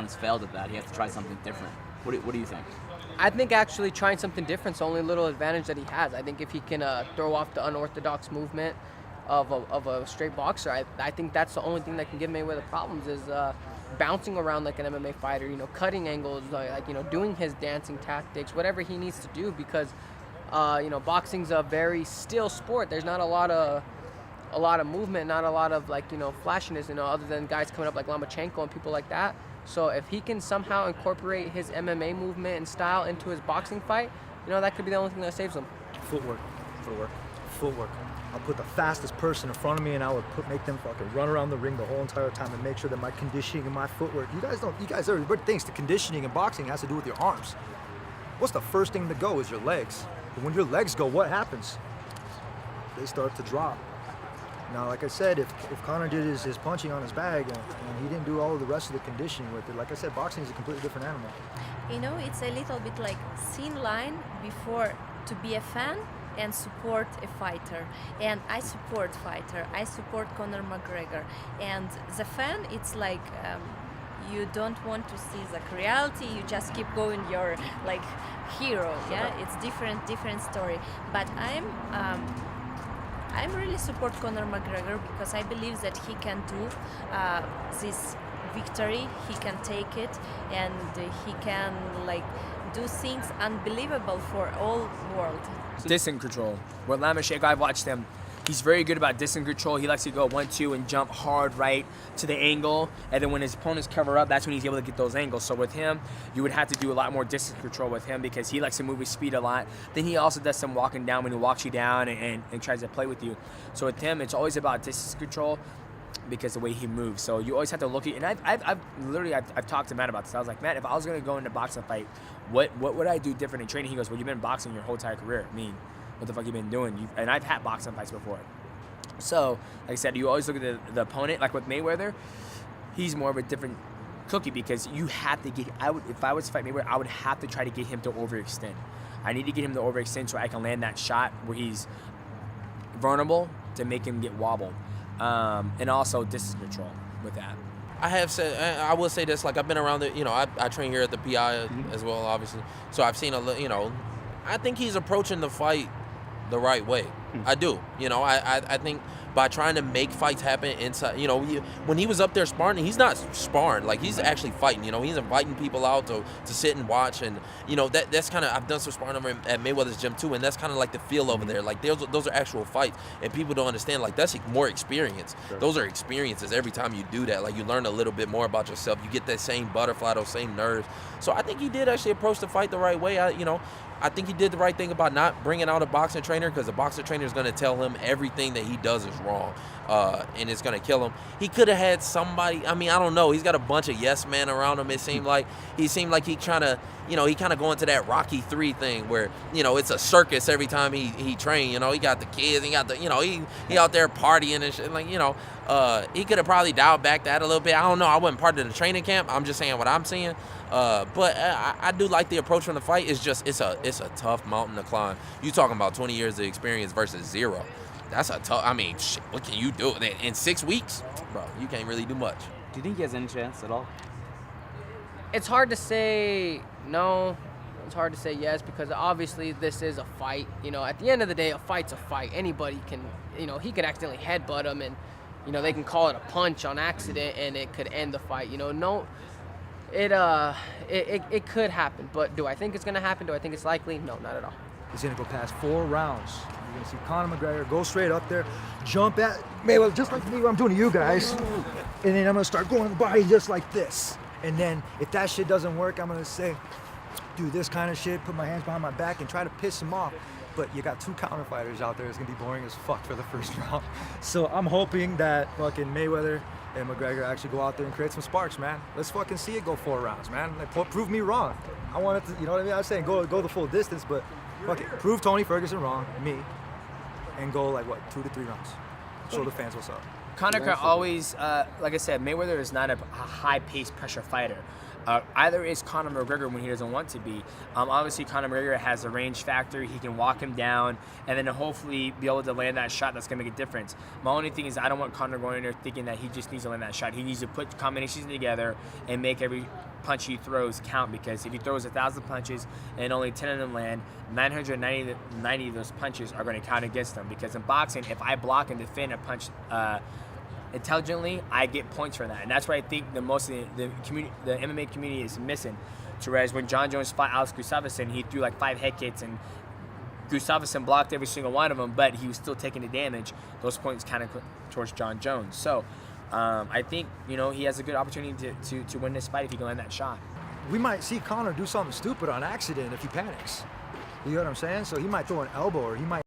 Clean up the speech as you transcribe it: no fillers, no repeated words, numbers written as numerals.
opponent's failed at that. He has to try something different. What do you think? I think actually trying something different is the only little advantage that he has. I think if he can throw off the unorthodox movement of a straight boxer, I think that's the only thing that can give Mayweather problems is bouncing around like an MMA fighter, cutting angles, like doing his dancing tactics, whatever he needs to do, because boxing's a very still sport. There's not a lot of movement, not a lot of flashiness, other than guys coming up like Lomachenko and people like that. So if he can somehow incorporate his MMA movement and style into his boxing fight, that could be the only thing that saves him. Footwork. I'll put the fastest person in front of me, and I would make them fucking run around the ring the whole entire time and make sure that my conditioning and my footwork. Everybody thinks the conditioning in boxing has to do with your arms. What's the first thing to go is your legs. But when your legs go, what happens? They start to drop. Now, like I said, if Conor did his punching on his bag and he didn't do all of the rest of the conditioning with it, like I said, boxing is a completely different animal. It's a little bit like thin line before to be a fan and support a fighter. And I support fighter. I support Conor McGregor. And the fan, it's like you don't want to see the reality. You just keep going your hero. Yeah, it's different story. But I'm really support Conor McGregor because I believe that he can do this victory. He can take it, and he can do things unbelievable for all world. Distance control. With Lomachenko, I've watched him. He's very good about distance control. He likes to go 1-2 and jump hard right to the angle. And then when his opponents cover up, that's when he's able to get those angles. So with him, you would have to do a lot more distance control with him because he likes to move his speed a lot. Then he also does some walking down when he walks you down and tries to play with you. So with him, it's always about distance control because the way he moves. So you always have to look at, and I've talked to Matt about this. I was like, Matt, if I was going to go into a boxing fight, what would I do different in training? He goes, well, you've been boxing your whole entire career. I mean, what the fuck you been doing? And I've had boxing fights before. So, like I said, you always look at the opponent. Like with Mayweather, he's more of a different cookie because you have to get. If I was to fight Mayweather, I would have to try to get him to overextend. I need to get him to overextend so I can land that shot where he's vulnerable to make him get wobble, and also distance control with that. I will say this, I've been around it, I train here at the PI as well, obviously. So I've seen I think he's approaching the fight the right way. I do. I think by trying to make fights happen inside, when he was up there sparring, he's not sparring, he's actually fighting, he's inviting people out to sit and watch, and that's kind of, I've done some sparring over at Mayweather's gym too, and that's kind of like the feel over there, those are actual fights, and people don't understand, that's more experience. Sure. Those are experiences every time you do that, you learn a little bit more about yourself, you get that same butterfly, those same nerves. So I think he did actually approach the fight the right way. I think he did the right thing about not bringing out a boxing trainer, because the boxing trainer is going to tell him everything that he does is wrong, and it's going to kill him. He could have had somebody, I don't know, he's got a bunch of yes men around him. It seemed like he trying to, he kind of going to that Rocky 3 thing where, it's a circus every time he trained. He got the kids, he got the, he out there partying and shit. He could have probably dialed back that a little bit. I don't know. I wasn't part of the training camp. I'm just saying what I'm seeing. But I do like the approach from the fight. It's a tough mountain to climb. You talking about 20 years of experience versus 0. That's a tough. Shit, what can you do in 6 weeks, bro? You can't really do much. Do you think he has any chance at all? It's hard to say no. It's hard to say yes, because obviously this is a fight. At the end of the day, a fight's a fight. Anybody can, he could accidentally headbutt him, and they can call it a punch on accident, and it could end the fight. No. It could happen, but do I think it's going to happen? Do I think it's likely? No, not at all. He's going to go past 4 rounds. You're going to see Conor McGregor go straight up there, jump at Mayweather, just like me, what I'm doing to you guys. And then I'm going to start going to the body just like this. And then if that shit doesn't work, I'm going to say, do this kind of shit, put my hands behind my back and try to piss him off. But you got 2 counter fighters out there. It's going to be boring as fuck for the first round. So I'm hoping that fucking Mayweather and McGregor actually go out there and create some sparks, man. Let's fucking see it go 4 rounds, man. Prove me wrong. I want it to, you know what I mean? I was saying go the full distance, but fuck it. Prove Tony Ferguson wrong, me, and go 2 to 3 rounds. Show the fans what's up. Conor can always, like I said, Mayweather is not a high-paced pressure fighter. Either is Conor McGregor when he doesn't want to be. Obviously, Conor McGregor has a range factor. He can walk him down and then hopefully be able to land that shot that's going to make a difference. My only thing is I don't want Conor going in there thinking that he just needs to land that shot. He needs to put combinations together and make every punch he throws count, because if he throws 1,000 punches and only 10 of them land, 990 of those punches are going to count against him. Because in boxing, if I block and defend a punch intelligently, I get points for that, and that's what I think the most of the MMA community is missing. Whereas when John Jones fought Alex Gustafsson, he threw like 5 head kicks and Gustafsson blocked every single one of them, but he was still taking the damage. Those points kind of towards John Jones. So I think, you know, he has a good opportunity to win this fight if he can land that shot. We might see Conor do something stupid on accident if he panics. You know what I'm saying? So he might throw an elbow, or he might